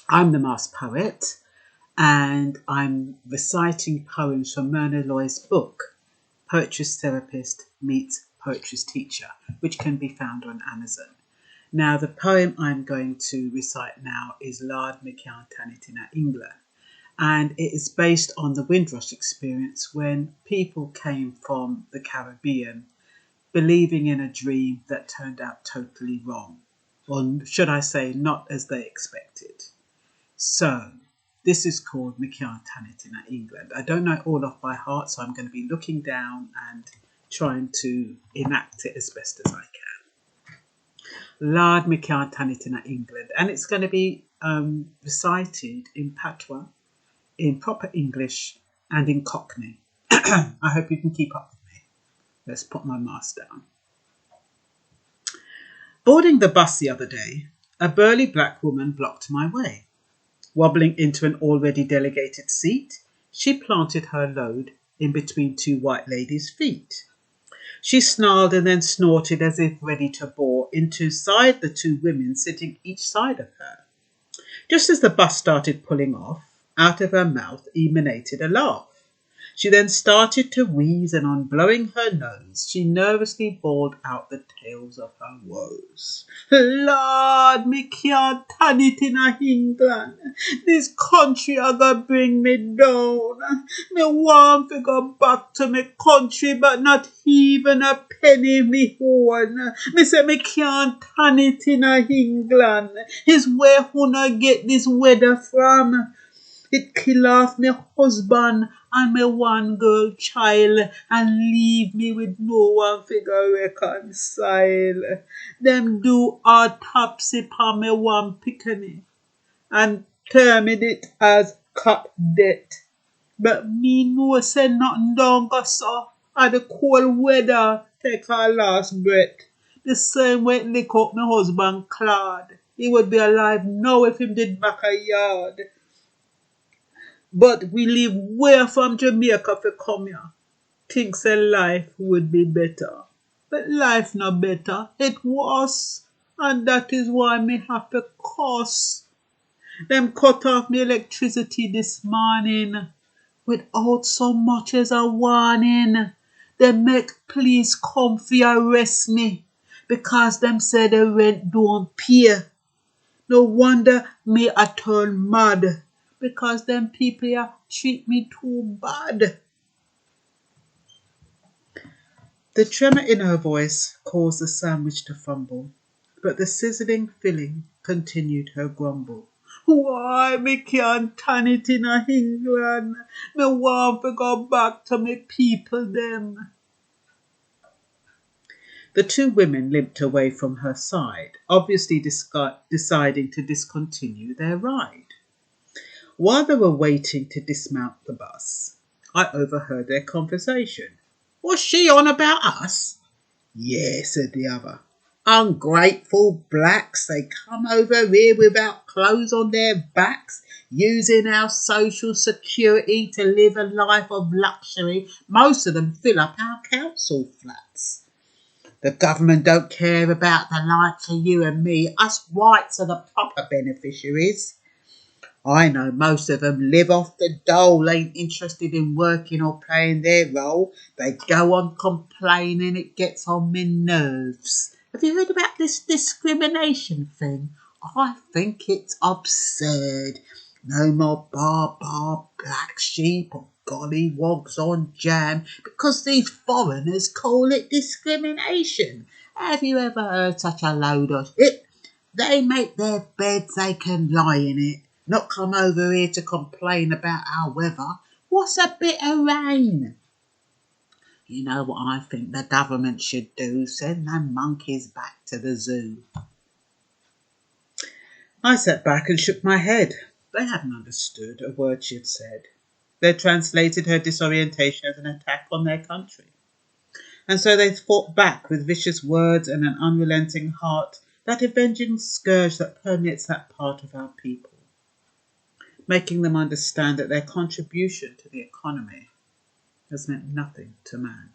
I'm the Masked Poet, and I'm reciting poems from Myrna Loy's book, Poetry's Therapist Meets Poetry's Teacher, which can be found on Amazon. Now, the poem I'm going to recite now is Lard Mikian Tannit in England, and it is based on the Windrush experience when people came from the Caribbean believing in a dream that turned out totally wrong, or should I say, not as they expected. So, this is called Mikian Tannit in England. I don't know it all off by heart, so I'm going to be looking down and trying to enact it as best as I can. Lard Mikian Tannit in England, and it's going to be recited in patois, in proper English, and in Cockney. I hope you can keep up with me. Let's put my mask down. Boarding the bus the other day, a burly black woman blocked my way. Wobbling into an already delegated seat, she planted her load in between two white ladies' feet. She snarled and then snorted as if ready to bore inside the two women sitting each side of her. Just as the bus started pulling off, out of her mouth emanated a laugh. She then started to wheeze, and on blowing her nose, she nervously bawled out the tales of her woes. Lord, me can't turn it in England. This country a go bring me down. Me want to go back to me country, but not even a penny me own. Me say me can't turn it in England. Is where wanna get this weather from? It kill off me husband and me one girl child and leave me with no one figure reconcile. Them do autopsy pa me one pickney and term it as cut death. But me no say nothing don't go so. And the cold weather take our last breath. The same way it lick up my husband Claude. He would be alive now if him did back a yard. But we live way from Jamaica for come here. Thinks a life would be better. But life not better. It was. And that is why me have to cuss. Them cut off me electricity this morning without so much as a warning. They make police come for arrest me because them say the rent don't pay. No wonder me a turn mad because them people here treat me too bad. The tremor in her voice caused the sandwich to fumble, but the sizzling filling continued her grumble. Why me can't turn it in England? Me want to go back to me people them. The two women limped away from her side, obviously deciding to discontinue their ride. While they were waiting to dismount the bus, I overheard their conversation. Was she on about us? Yeah, said the other. Ungrateful blacks, they come over here without clothes on their backs, using our social security to live a life of luxury. Most of them fill up our council flats. The government don't care about the likes of you and me. Us whites are the proper beneficiaries. I know most of them live off the dole, ain't interested in working or playing their role. They go on complaining, it gets on my nerves. Have you heard about this discrimination thing? I think it's absurd. No more black sheep or gollywogs on jam because these foreigners call it discrimination. Have you ever heard such a load of shit? They make their beds, they can lie in it. Not come over here to complain about our weather. What's a bit of rain? You know what I think the government should do? Send them monkeys back to the zoo. I sat back and shook my head. They hadn't understood a word she had said. They translated her disorientation as an attack on their country. And so they fought back with vicious words and an unrelenting heart, that avenging scourge that permeates that part of our people, making them understand that their contribution to the economy has meant nothing to man.